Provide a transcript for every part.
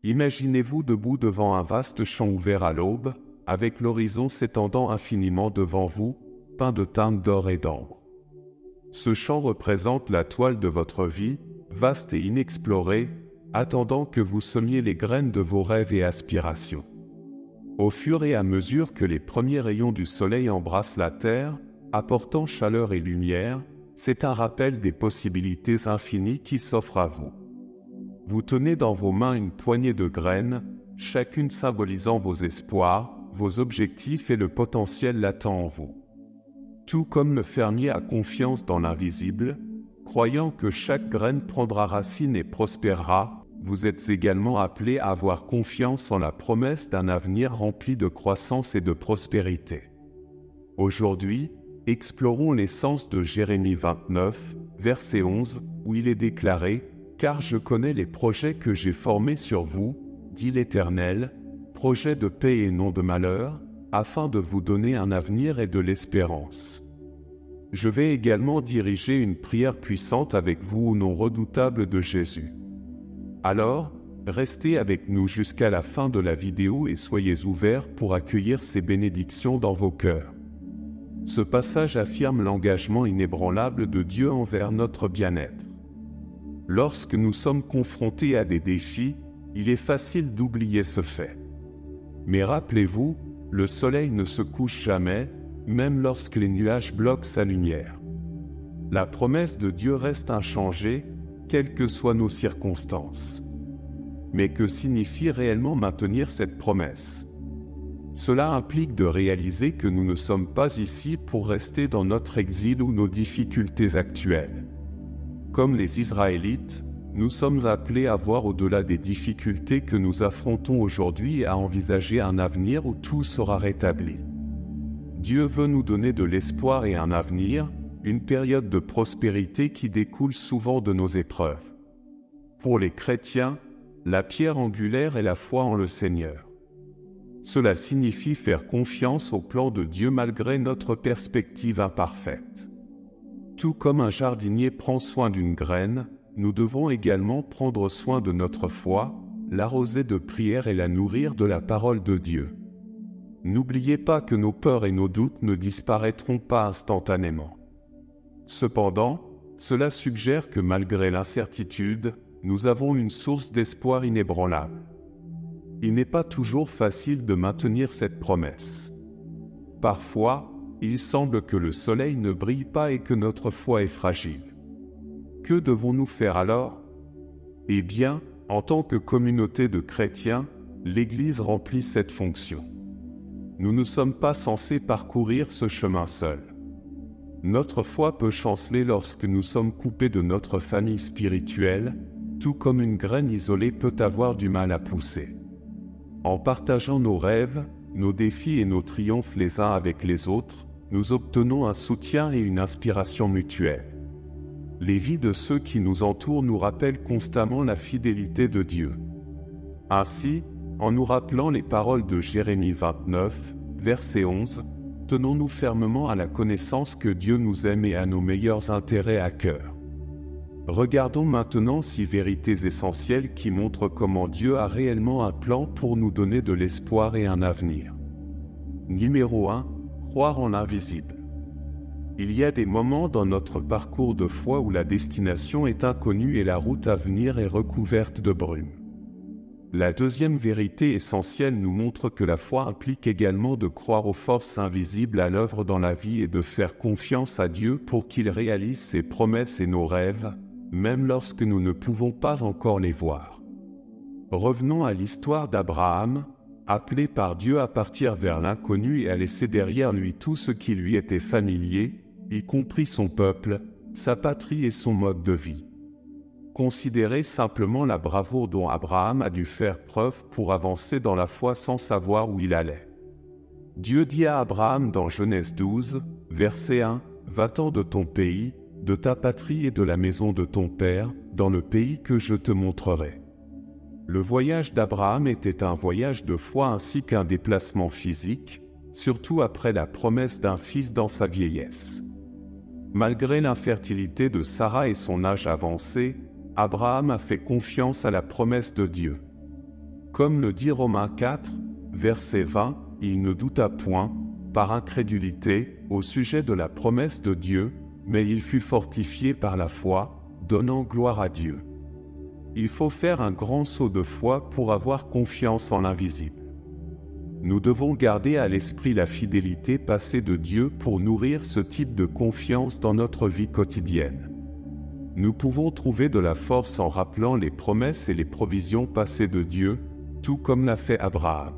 Imaginez-vous debout devant un vaste champ ouvert à l'aube, avec l'horizon s'étendant infiniment devant vous, peint de teintes d'or et d'ambre. Ce champ représente la toile de votre vie, vaste et inexplorée, attendant que vous semiez les graines de vos rêves et aspirations. Au fur et à mesure que les premiers rayons du soleil embrassent la terre, apportant chaleur et lumière, c'est un rappel des possibilités infinies qui s'offrent à vous. Vous tenez dans vos mains une poignée de graines, chacune symbolisant vos espoirs, vos objectifs et le potentiel latent en vous. Tout comme le fermier a confiance dans l'invisible, croyant que chaque graine prendra racine et prospérera, vous êtes également appelés à avoir confiance en la promesse d'un avenir rempli de croissance et de prospérité. Aujourd'hui, explorons l'essence de Jérémie 29, verset 11, où il est déclaré « Car je connais les projets que j'ai formés sur vous, dit l'Éternel, projets de paix et non de malheur, afin de vous donner un avenir et de l'espérance. » Je vais également diriger une prière puissante avec vous au nom redoutable de Jésus. Alors, restez avec nous jusqu'à la fin de la vidéo et soyez ouverts pour accueillir ces bénédictions dans vos cœurs. Ce passage affirme l'engagement inébranlable de Dieu envers notre bien-être. Lorsque nous sommes confrontés à des défis, il est facile d'oublier ce fait. Mais rappelez-vous, le soleil ne se couche jamais, même lorsque les nuages bloquent sa lumière. La promesse de Dieu reste inchangée, quelles que soient nos circonstances. Mais que signifie réellement maintenir cette promesse? Cela implique de réaliser que nous ne sommes pas ici pour rester dans notre exil ou nos difficultés actuelles. Comme les Israélites, nous sommes appelés à voir au-delà des difficultés que nous affrontons aujourd'hui et à envisager un avenir où tout sera rétabli. Dieu veut nous donner de l'espoir et un avenir, une période de prospérité qui découle souvent de nos épreuves. Pour les chrétiens, la pierre angulaire est la foi en le Seigneur. Cela signifie faire confiance au plan de Dieu malgré notre perspective imparfaite. Tout comme un jardinier prend soin d'une graine, nous devons également prendre soin de notre foi, l'arroser de prière et la nourrir de la parole de Dieu. N'oubliez pas que nos peurs et nos doutes ne disparaîtront pas instantanément. Cependant, cela suggère que malgré l'incertitude, nous avons une source d'espoir inébranlable. Il n'est pas toujours facile de maintenir cette promesse. Parfois, il semble que le soleil ne brille pas et que notre foi est fragile. Que devons-nous faire alors? Eh bien, en tant que communauté de chrétiens, l'Église remplit cette fonction. Nous ne sommes pas censés parcourir ce chemin seul. Notre foi peut chanceler lorsque nous sommes coupés de notre famille spirituelle, tout comme une graine isolée peut avoir du mal à pousser. En partageant nos rêves, nos défis et nos triomphes les uns avec les autres, nous obtenons un soutien et une inspiration mutuelle. Les vies de ceux qui nous entourent nous rappellent constamment la fidélité de Dieu. Ainsi, en nous rappelant les paroles de Jérémie 29, verset 11, tenons-nous fermement à la connaissance que Dieu nous aime et a nos meilleurs intérêts à cœur. Regardons maintenant 6 vérités essentielles qui montrent comment Dieu a réellement un plan pour nous donner de l'espoir et un avenir. Numéro 1. Croire en l'invisible. Il y a des moments dans notre parcours de foi où la destination est inconnue et la route à venir est recouverte de brume. La deuxième vérité essentielle nous montre que la foi implique également de croire aux forces invisibles à l'œuvre dans la vie et de faire confiance à Dieu pour qu'il réalise ses promesses et nos rêves, même lorsque nous ne pouvons pas encore les voir. Revenons à l'histoire d'Abraham, appelé par Dieu à partir vers l'inconnu et à laisser derrière lui tout ce qui lui était familier, y compris son peuple, sa patrie et son mode de vie. Considérez simplement la bravoure dont Abraham a dû faire preuve pour avancer dans la foi sans savoir où il allait. Dieu dit à Abraham dans Genèse 12, verset 1, « Va-t'en de ton pays, de ta patrie et de la maison de ton père, dans le pays que je te montrerai. » Le voyage d'Abraham était un voyage de foi ainsi qu'un déplacement physique, surtout après la promesse d'un fils dans sa vieillesse. Malgré l'infertilité de Sarah et son âge avancé, Abraham a fait confiance à la promesse de Dieu. Comme le dit Romains 4, verset 20, il ne douta point, par incrédulité, au sujet de la promesse de Dieu, mais il fut fortifié par la foi, donnant gloire à Dieu. Il faut faire un grand saut de foi pour avoir confiance en l'invisible. Nous devons garder à l'esprit la fidélité passée de Dieu pour nourrir ce type de confiance dans notre vie quotidienne. Nous pouvons trouver de la force en rappelant les promesses et les provisions passées de Dieu, tout comme l'a fait Abraham.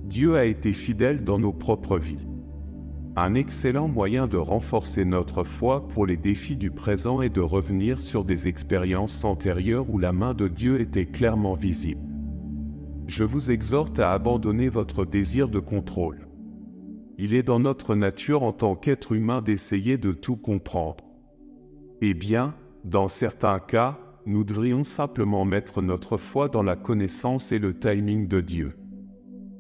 Dieu a été fidèle dans nos propres vies. Un excellent moyen de renforcer notre foi pour les défis du présent est de revenir sur des expériences antérieures où la main de Dieu était clairement visible. Je vous exhorte à abandonner votre désir de contrôle. Il est dans notre nature en tant qu'être humain d'essayer de tout comprendre. Eh bien, dans certains cas, nous devrions simplement mettre notre foi dans la connaissance et le timing de Dieu.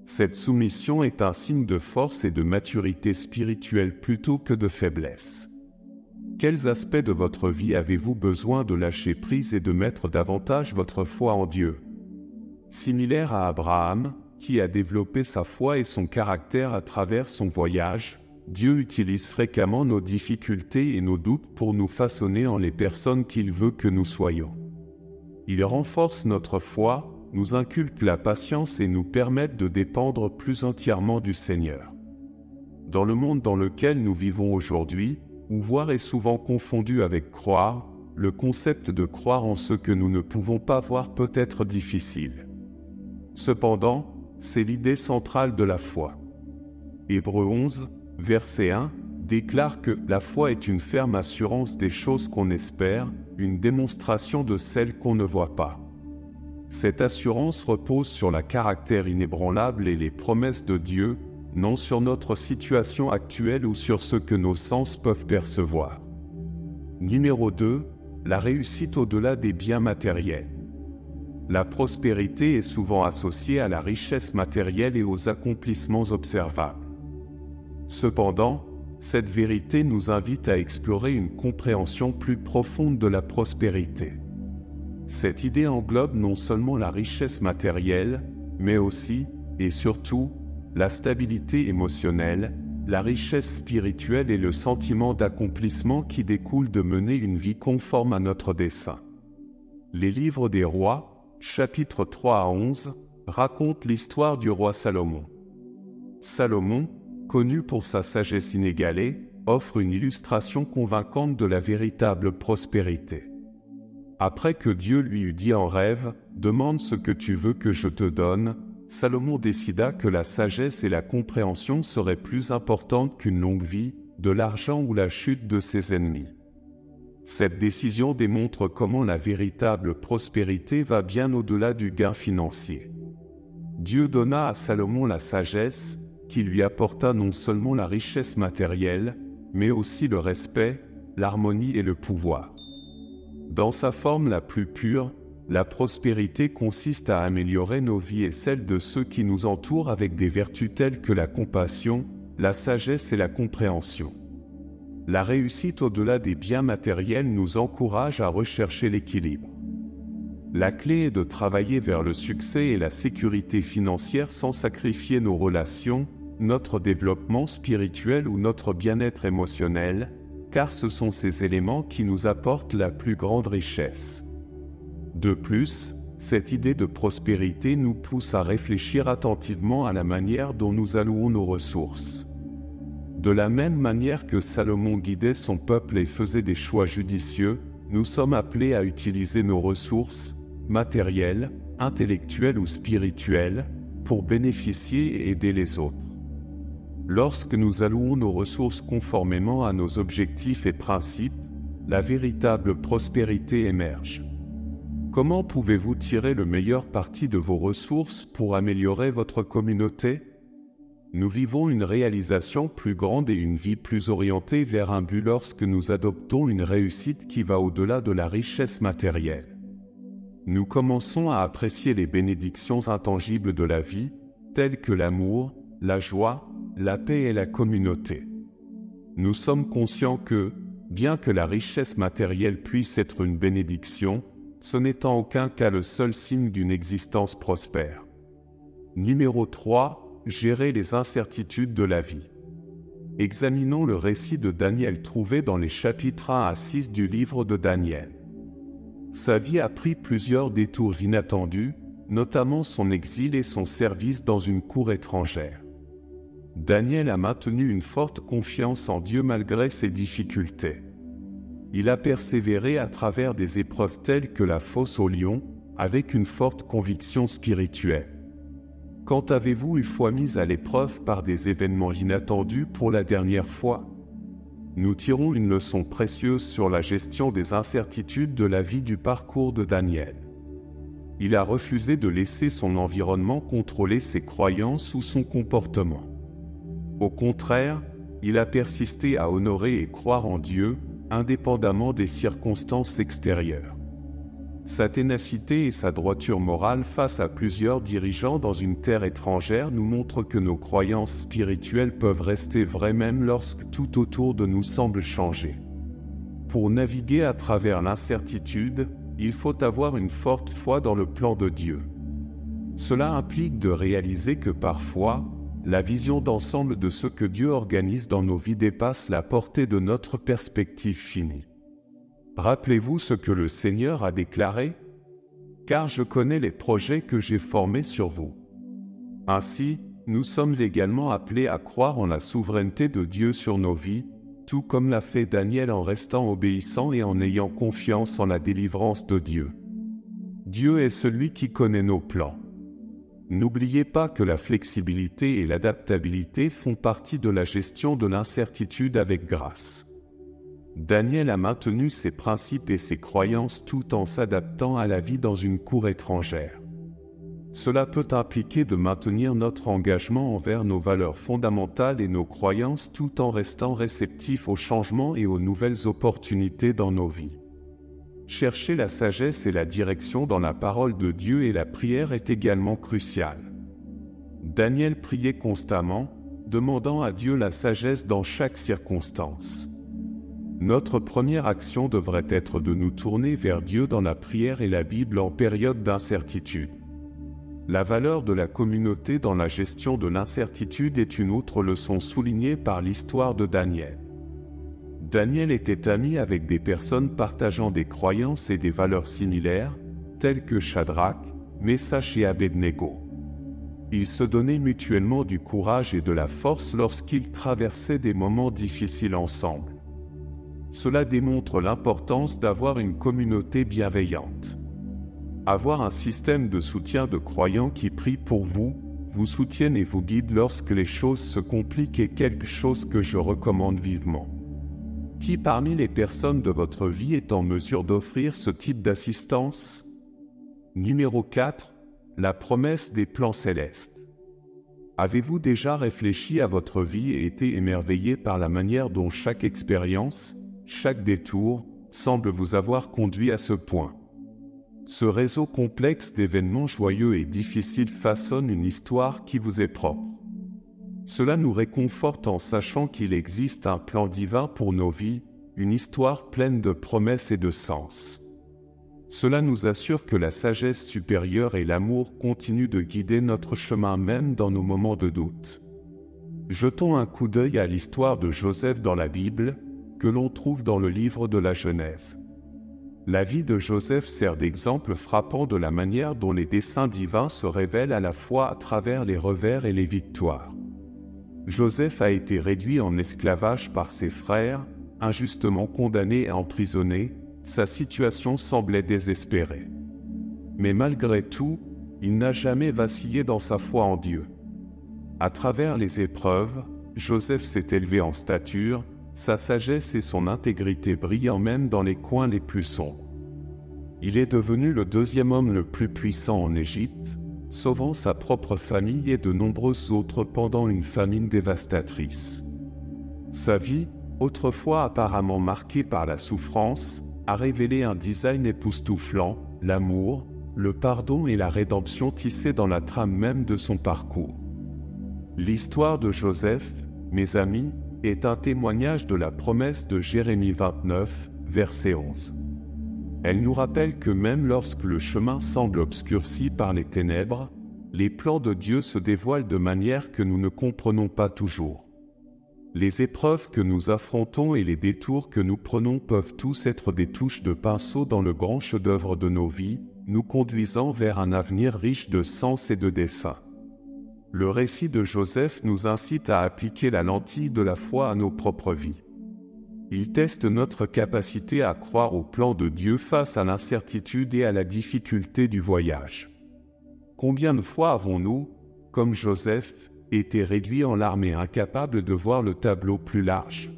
Cette soumission est un signe de force et de maturité spirituelle plutôt que de faiblesse. Quels aspects de votre vie avez-vous besoin de lâcher prise et de mettre davantage votre foi en Dieu? Similaire à Abraham, qui a développé sa foi et son caractère à travers son voyage, Dieu utilise fréquemment nos difficultés et nos doutes pour nous façonner en les personnes qu'il veut que nous soyons. Il renforce notre foi, nous inculque la patience et nous permet de dépendre plus entièrement du Seigneur. Dans le monde dans lequel nous vivons aujourd'hui, où voir est souvent confondu avec croire, le concept de croire en ce que nous ne pouvons pas voir peut être difficile. Cependant, c'est l'idée centrale de la foi. Hébreux 11, verset 1, déclare que la foi est une ferme assurance des choses qu'on espère, une démonstration de celles qu'on ne voit pas. Cette assurance repose sur le caractère inébranlable et les promesses de Dieu, non sur notre situation actuelle ou sur ce que nos sens peuvent percevoir. Numéro 2, la réussite au-delà des biens matériels. La prospérité est souvent associée à la richesse matérielle et aux accomplissements observables. Cependant, cette vérité nous invite à explorer une compréhension plus profonde de la prospérité. Cette idée englobe non seulement la richesse matérielle, mais aussi, et surtout, la stabilité émotionnelle, la richesse spirituelle et le sentiment d'accomplissement qui découle de mener une vie conforme à notre dessein. Les livres des rois, chapitres 3 à 11, racontent l'histoire du roi Salomon. Salomon, connu pour sa sagesse inégalée, offre une illustration convaincante de la véritable prospérité. Après que Dieu lui eut dit en rêve « Demande ce que tu veux que je te donne », Salomon décida que la sagesse et la compréhension seraient plus importantes qu'une longue vie, de l'argent ou la chute de ses ennemis. Cette décision démontre comment la véritable prospérité va bien au-delà du gain financier. Dieu donna à Salomon la sagesse, qui lui apporta non seulement la richesse matérielle, mais aussi le respect, l'harmonie et le pouvoir. Dans sa forme la plus pure, la prospérité consiste à améliorer nos vies et celles de ceux qui nous entourent avec des vertus telles que la compassion, la sagesse et la compréhension. La réussite au-delà des biens matériels nous encourage à rechercher l'équilibre. La clé est de travailler vers le succès et la sécurité financière sans sacrifier nos relations, notre développement spirituel ou notre bien-être émotionnel, car ce sont ces éléments qui nous apportent la plus grande richesse. De plus, cette idée de prospérité nous pousse à réfléchir attentivement à la manière dont nous allouons nos ressources. De la même manière que Salomon guidait son peuple et faisait des choix judicieux, nous sommes appelés à utiliser nos ressources, matérielles, intellectuelles ou spirituelles, pour bénéficier et aider les autres. Lorsque nous allouons nos ressources conformément à nos objectifs et principes, la véritable prospérité émerge. Comment pouvez-vous tirer le meilleur parti de vos ressources pour améliorer votre communauté? Nous vivons une réalisation plus grande et une vie plus orientée vers un but lorsque nous adoptons une réussite qui va au-delà de la richesse matérielle. Nous commençons à apprécier les bénédictions intangibles de la vie, telles que l'amour, la joie, la paix et la communauté. Nous sommes conscients que, bien que la richesse matérielle puisse être une bénédiction, ce n'est en aucun cas le seul signe d'une existence prospère. Numéro 3. Gérer les incertitudes de la vie. Examinons le récit de Daniel trouvé dans les chapitres 1 à 6 du livre de Daniel. Sa vie a pris plusieurs détours inattendus, notamment son exil et son service dans une cour étrangère. Daniel a maintenu une forte confiance en Dieu malgré ses difficultés. Il a persévéré à travers des épreuves telles que la fosse au lion, avec une forte conviction spirituelle. Quand avez-vous eu foi mise à l'épreuve par des événements inattendus pour la dernière fois? Nous tirons une leçon précieuse sur la gestion des incertitudes de la vie du parcours de Daniel. Il a refusé de laisser son environnement contrôler ses croyances ou son comportement. Au contraire, il a persisté à honorer et croire en Dieu, indépendamment des circonstances extérieures. Sa ténacité et sa droiture morale face à plusieurs dirigeants dans une terre étrangère nous montrent que nos croyances spirituelles peuvent rester vraies même lorsque tout autour de nous semble changer. Pour naviguer à travers l'incertitude, il faut avoir une forte foi dans le plan de Dieu. Cela implique de réaliser que parfois, la vision d'ensemble de ce que Dieu organise dans nos vies dépasse la portée de notre perspective finie. Rappelez-vous ce que le Seigneur a déclaré : « Car je connais les projets que j'ai formés sur vous. » Ainsi, nous sommes également appelés à croire en la souveraineté de Dieu sur nos vies, tout comme l'a fait Daniel en restant obéissant et en ayant confiance en la délivrance de Dieu. Dieu est celui qui connaît nos plans. N'oubliez pas que la flexibilité et l'adaptabilité font partie de la gestion de l'incertitude avec grâce. Daniel a maintenu ses principes et ses croyances tout en s'adaptant à la vie dans une cour étrangère. Cela peut impliquer de maintenir notre engagement envers nos valeurs fondamentales et nos croyances tout en restant réceptifs aux changements et aux nouvelles opportunités dans nos vies. Chercher la sagesse et la direction dans la parole de Dieu et la prière est également crucial. Daniel priait constamment, demandant à Dieu la sagesse dans chaque circonstance. Notre première action devrait être de nous tourner vers Dieu dans la prière et la Bible en période d'incertitude. La valeur de la communauté dans la gestion de l'incertitude est une autre leçon soulignée par l'histoire de Daniel. Daniel était ami avec des personnes partageant des croyances et des valeurs similaires, telles que Shadrach, Meshach et Abednego. Ils se donnaient mutuellement du courage et de la force lorsqu'ils traversaient des moments difficiles ensemble. Cela démontre l'importance d'avoir une communauté bienveillante. Avoir un système de soutien de croyants qui prient pour vous, vous soutiennent et vous guident lorsque les choses se compliquent est quelque chose que je recommande vivement. Qui parmi les personnes de votre vie est en mesure d'offrir ce type d'assistance? Numéro 4. La promesse des plans célestes. Avez-vous déjà réfléchi à votre vie et été émerveillé par la manière dont chaque expérience, chaque détour, semble vous avoir conduit à ce point? Ce réseau complexe d'événements joyeux et difficiles façonne une histoire qui vous est propre. Cela nous réconforte en sachant qu'il existe un plan divin pour nos vies, une histoire pleine de promesses et de sens. Cela nous assure que la sagesse supérieure et l'amour continuent de guider notre chemin même dans nos moments de doute. Jetons un coup d'œil à l'histoire de Joseph dans la Bible, que l'on trouve dans le livre de la Genèse. La vie de Joseph sert d'exemple frappant de la manière dont les desseins divins se révèlent à la fois à travers les revers et les victoires. Joseph a été réduit en esclavage par ses frères, injustement condamné et emprisonné, sa situation semblait désespérée. Mais malgré tout, il n'a jamais vacillé dans sa foi en Dieu. À travers les épreuves, Joseph s'est élevé en stature, sa sagesse et son intégrité brillant même dans les coins les plus sombres. Il est devenu le deuxième homme le plus puissant en Égypte, sauvant sa propre famille et de nombreuses autres pendant une famine dévastatrice. Sa vie, autrefois apparemment marquée par la souffrance, a révélé un design époustouflant, l'amour, le pardon et la rédemption tissés dans la trame même de son parcours. L'histoire de Joseph, mes amis, est un témoignage de la promesse de Jérémie 29, verset 11. Elle nous rappelle que même lorsque le chemin semble obscurci par les ténèbres, les plans de Dieu se dévoilent de manière que nous ne comprenons pas toujours. Les épreuves que nous affrontons et les détours que nous prenons peuvent tous être des touches de pinceau dans le grand chef-d'œuvre de nos vies, nous conduisant vers un avenir riche de sens et de dessein. Le récit de Joseph nous incite à appliquer la lentille de la foi à nos propres vies. Il teste notre capacité à croire au plan de Dieu face à l'incertitude et à la difficulté du voyage. Combien de fois avons-nous, comme Joseph, été réduits en larmes et incapables de voir le tableau plus large?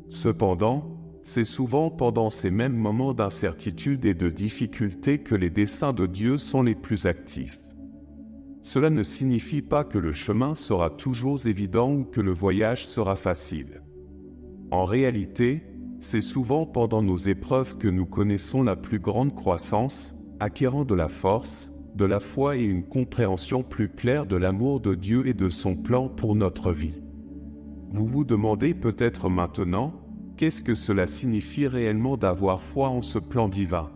Cependant, c'est souvent pendant ces mêmes moments d'incertitude et de difficulté que les desseins de Dieu sont les plus actifs. Cela ne signifie pas que le chemin sera toujours évident ou que le voyage sera facile. En réalité, c'est souvent pendant nos épreuves que nous connaissons la plus grande croissance, acquérant de la force, de la foi et une compréhension plus claire de l'amour de Dieu et de son plan pour notre vie. Vous vous demandez peut-être maintenant, qu'est-ce que cela signifie réellement d'avoir foi en ce plan divin?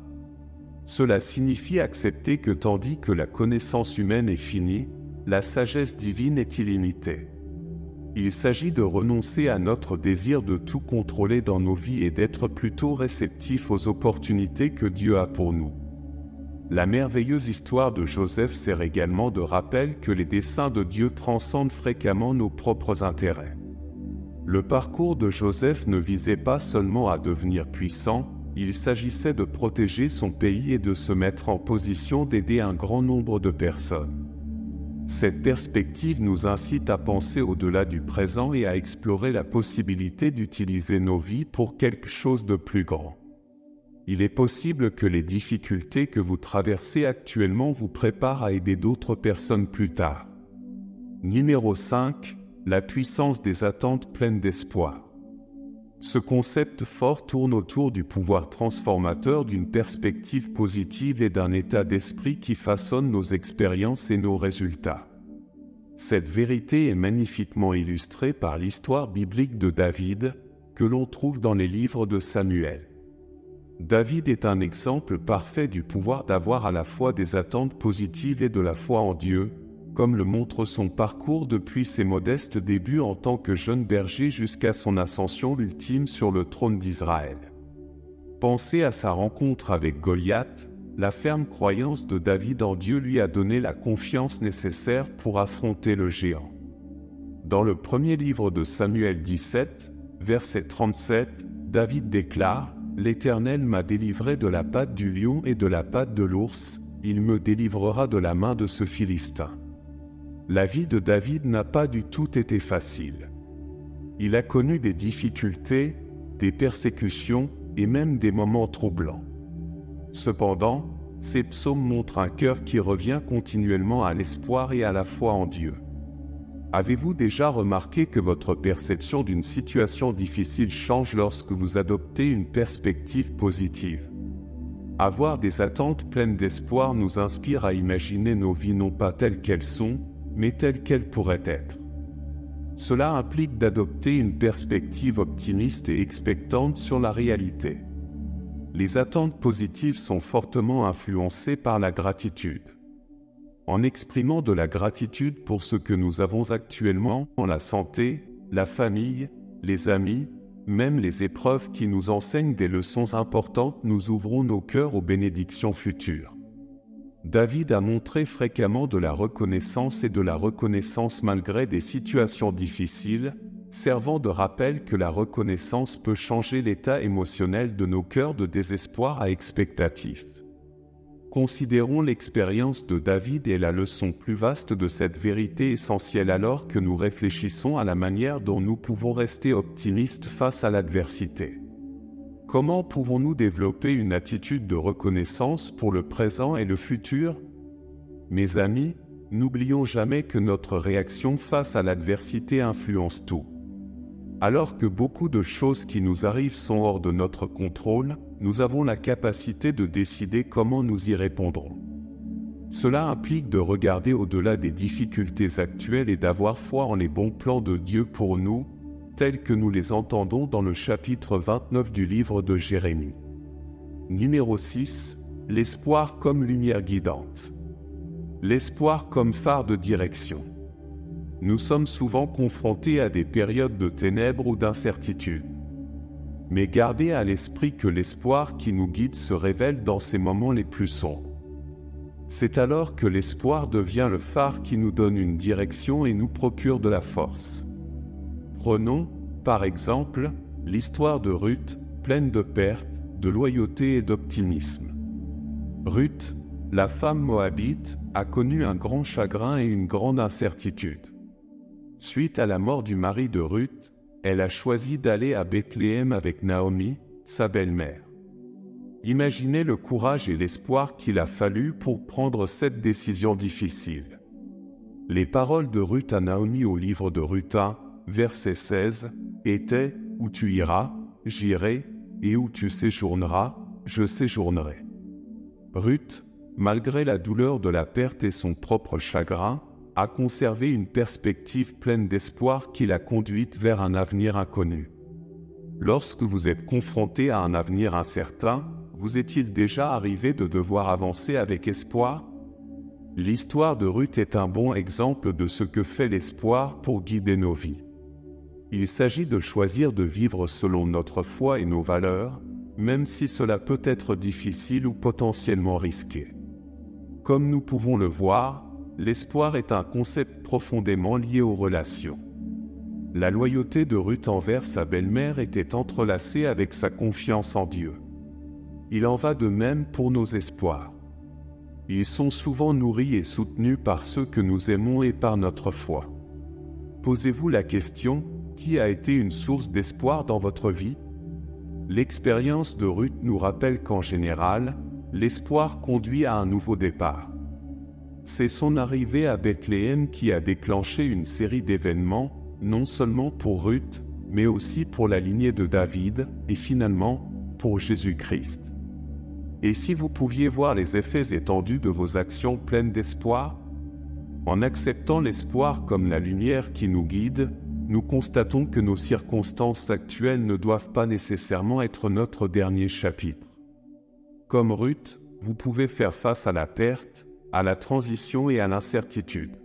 Cela signifie accepter que tandis que la connaissance humaine est finie, la sagesse divine est illimitée. Il s'agit de renoncer à notre désir de tout contrôler dans nos vies et d'être plutôt réceptifs aux opportunités que Dieu a pour nous. La merveilleuse histoire de Joseph sert également de rappel que les desseins de Dieu transcendent fréquemment nos propres intérêts. Le parcours de Joseph ne visait pas seulement à devenir puissant, il s'agissait de protéger son pays et de se mettre en position d'aider un grand nombre de personnes. Cette perspective nous incite à penser au-delà du présent et à explorer la possibilité d'utiliser nos vies pour quelque chose de plus grand. Il est possible que les difficultés que vous traversez actuellement vous préparent à aider d'autres personnes plus tard. Numéro 5. La puissance des attentes pleines d'espoir. Ce concept fort tourne autour du pouvoir transformateur d'une perspective positive et d'un état d'esprit qui façonne nos expériences et nos résultats. Cette vérité est magnifiquement illustrée par l'histoire biblique de David, que l'on trouve dans les livres de Samuel. David est un exemple parfait du pouvoir d'avoir à la fois des attentes positives et de la foi en Dieu, comme le montre son parcours depuis ses modestes débuts en tant que jeune berger jusqu'à son ascension ultime sur le trône d'Israël. Pensez à sa rencontre avec Goliath, la ferme croyance de David en Dieu lui a donné la confiance nécessaire pour affronter le géant. Dans le premier livre de Samuel 17, verset 37, David déclare « L'Éternel m'a délivré de la patte du lion et de la patte de l'ours, il me délivrera de la main de ce Philistin. » La vie de David n'a pas du tout été facile. Il a connu des difficultés, des persécutions et même des moments troublants. Cependant, ces psaumes montrent un cœur qui revient continuellement à l'espoir et à la foi en Dieu. Avez-vous déjà remarqué que votre perception d'une situation difficile change lorsque vous adoptez une perspective positive? Avoir des attentes pleines d'espoir nous inspire à imaginer nos vies non pas telles qu'elles sont, mais telles qu'elles pourraient être. Cela implique d'adopter une perspective optimiste et expectante sur la réalité. Les attentes positives sont fortement influencées par la gratitude. En exprimant de la gratitude pour ce que nous avons actuellement, la santé, la famille, les amis, même les épreuves qui nous enseignent des leçons importantes, nous ouvrons nos cœurs aux bénédictions futures. David a montré fréquemment de la reconnaissance et de la reconnaissance malgré des situations difficiles, servant de rappel que la reconnaissance peut changer l'état émotionnel de nos cœurs de désespoir à expectatif. Considérons l'expérience de David et la leçon plus vaste de cette vérité essentielle alors que nous réfléchissons à la manière dont nous pouvons rester optimistes face à l'adversité. Comment pouvons-nous développer une attitude de reconnaissance pour le présent et le futur? Mes amis, n'oublions jamais que notre réaction face à l'adversité influence tout. Alors que beaucoup de choses qui nous arrivent sont hors de notre contrôle, nous avons la capacité de décider comment nous y répondrons. Cela implique de regarder au-delà des difficultés actuelles et d'avoir foi en les bons plans de Dieu pour nous, tels que nous les entendons dans le chapitre 29 du livre de Jérémie. Numéro 6. L'espoir comme lumière guidante. L'espoir comme phare de direction. Nous sommes souvent confrontés à des périodes de ténèbres ou d'incertitude. Mais gardez à l'esprit que l'espoir qui nous guide se révèle dans ces moments les plus sombres. C'est alors que l'espoir devient le phare qui nous donne une direction et nous procure de la force. Prenons, par exemple, l'histoire de Ruth, pleine de pertes, de loyauté et d'optimisme. Ruth, la femme moabite, a connu un grand chagrin et une grande incertitude. Suite à la mort du mari de Ruth, elle a choisi d'aller à Bethléem avec Naomi, sa belle-mère. Imaginez le courage et l'espoir qu'il a fallu pour prendre cette décision difficile. Les paroles de Ruth à Naomi au livre de Ruth 1, verset 16, étaient « Où tu iras, j'irai, et où tu séjourneras, je séjournerai ». Ruth, malgré la douleur de la perte et son propre chagrin, a conservé une perspective pleine d'espoir qui l'a conduite vers un avenir inconnu. Lorsque vous êtes confronté à un avenir incertain, vous est-il déjà arrivé de devoir avancer avec espoir? L'histoire de Ruth est un bon exemple de ce que fait l'espoir pour guider nos vies. Il s'agit de choisir de vivre selon notre foi et nos valeurs, même si cela peut être difficile ou potentiellement risqué. Comme nous pouvons le voir, l'espoir est un concept profondément lié aux relations. La loyauté de Ruth envers sa belle-mère était entrelacée avec sa confiance en Dieu. Il en va de même pour nos espoirs. Ils sont souvent nourris et soutenus par ceux que nous aimons et par notre foi. Posez-vous la question, qui a été une source d'espoir dans votre vie? L'expérience de Ruth nous rappelle qu'en général, l'espoir conduit à un nouveau départ. C'est son arrivée à Bethléem qui a déclenché une série d'événements, non seulement pour Ruth, mais aussi pour la lignée de David et finalement pour Jésus-Christ. Et si vous pouviez voir les effets étendus de vos actions pleines d'espoir? En acceptant l'espoir comme la lumière qui nous guide, nous constatons que nos circonstances actuelles ne doivent pas nécessairement être notre dernier chapitre. Comme Ruth, vous pouvez faire face à la perte, à la transition et à l'incertitude.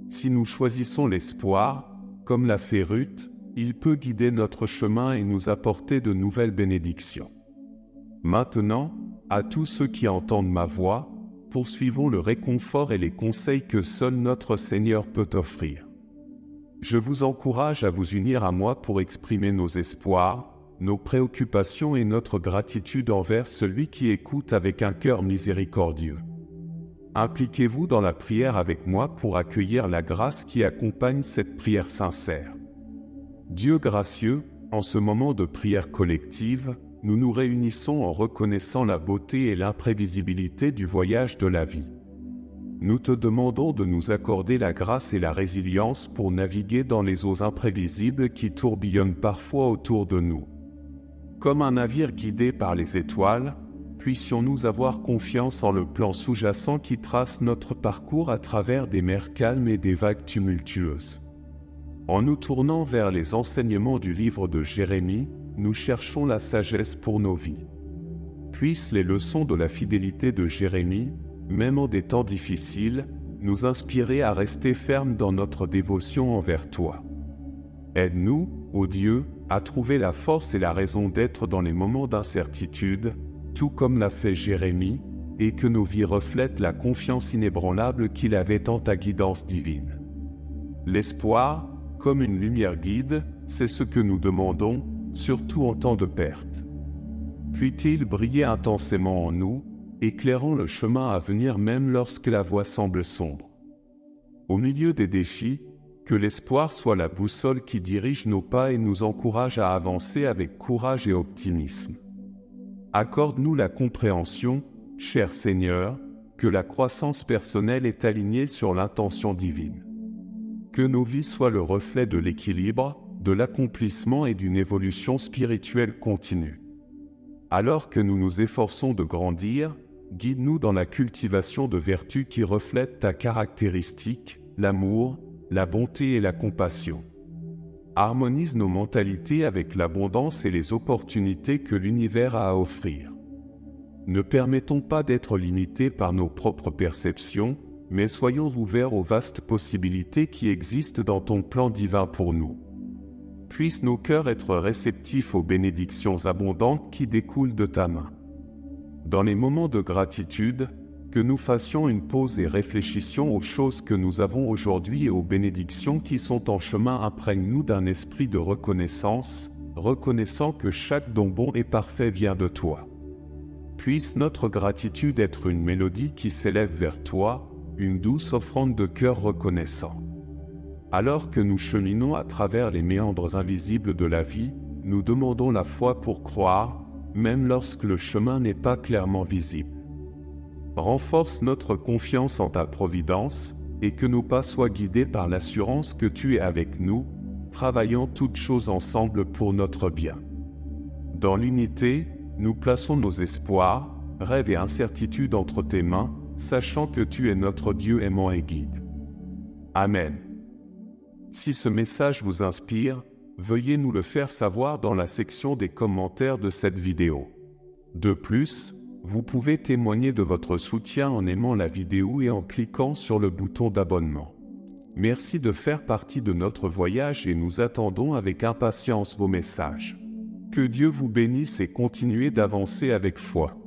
Si nous choisissons l'espoir, comme l'a fait Ruth, il peut guider notre chemin et nous apporter de nouvelles bénédictions. Maintenant, à tous ceux qui entendent ma voix, poursuivons le réconfort et les conseils que seul notre Seigneur peut offrir. Je vous encourage à vous unir à moi pour exprimer nos espoirs, nos préoccupations et notre gratitude envers celui qui écoute avec un cœur miséricordieux. Impliquez-vous dans la prière avec moi pour accueillir la grâce qui accompagne cette prière sincère. Dieu gracieux, en ce moment de prière collective, nous nous réunissons en reconnaissant la beauté et l'imprévisibilité du voyage de la vie. Nous te demandons de nous accorder la grâce et la résilience pour naviguer dans les eaux imprévisibles qui tourbillonnent parfois autour de nous. Comme un navire guidé par les étoiles, puissions-nous avoir confiance en le plan sous-jacent qui trace notre parcours à travers des mers calmes et des vagues tumultueuses. En nous tournant vers les enseignements du livre de Jérémie, nous cherchons la sagesse pour nos vies. Puissent les leçons de la fidélité de Jérémie, même en des temps difficiles, nous inspirer à rester fermes dans notre dévotion envers toi. Aide-nous, ô Dieu, à trouver la force et la raison d'être dans les moments d'incertitude, tout comme l'a fait Jérémie, et que nos vies reflètent la confiance inébranlable qu'il avait en ta guidance divine. L'espoir, comme une lumière guide, c'est ce que nous demandons, surtout en temps de perte. Puisse-t-il briller intensément en nous, éclairant le chemin à venir même lorsque la voie semble sombre. Au milieu des défis, que l'espoir soit la boussole qui dirige nos pas et nous encourage à avancer avec courage et optimisme. Accorde-nous la compréhension, cher Seigneur, que la croissance personnelle est alignée sur l'intention divine. Que nos vies soient le reflet de l'équilibre, de l'accomplissement et d'une évolution spirituelle continue. Alors que nous nous efforçons de grandir, guide-nous dans la cultivation de vertus qui reflètent ta caractéristique, l'amour, la bonté et la compassion. Harmonise nos mentalités avec l'abondance et les opportunités que l'univers a à offrir. Ne permettons pas d'être limités par nos propres perceptions, mais soyons ouverts aux vastes possibilités qui existent dans ton plan divin pour nous. Puissent nos cœurs être réceptifs aux bénédictions abondantes qui découlent de ta main. Dans les moments de gratitude, que nous fassions une pause et réfléchissions aux choses que nous avons aujourd'hui et aux bénédictions qui sont en chemin. Imprègne-nous d'un esprit de reconnaissance, reconnaissant que chaque don bon et parfait vient de toi. Puisse notre gratitude être une mélodie qui s'élève vers toi, une douce offrande de cœur reconnaissant. Alors que nous cheminons à travers les méandres invisibles de la vie, nous demandons la foi pour croire, même lorsque le chemin n'est pas clairement visible. Renforce notre confiance en ta providence, et que nos pas soient guidés par l'assurance que tu es avec nous, travaillant toutes choses ensemble pour notre bien. Dans l'unité, nous plaçons nos espoirs, rêves et incertitudes entre tes mains, sachant que tu es notre Dieu aimant et guide. Amen. Si ce message vous inspire, veuillez nous le faire savoir dans la section des commentaires de cette vidéo. De plus, vous pouvez témoigner de votre soutien en aimant la vidéo et en cliquant sur le bouton d'abonnement. Merci de faire partie de notre voyage et nous attendons avec impatience vos messages. Que Dieu vous bénisse et continuez d'avancer avec foi.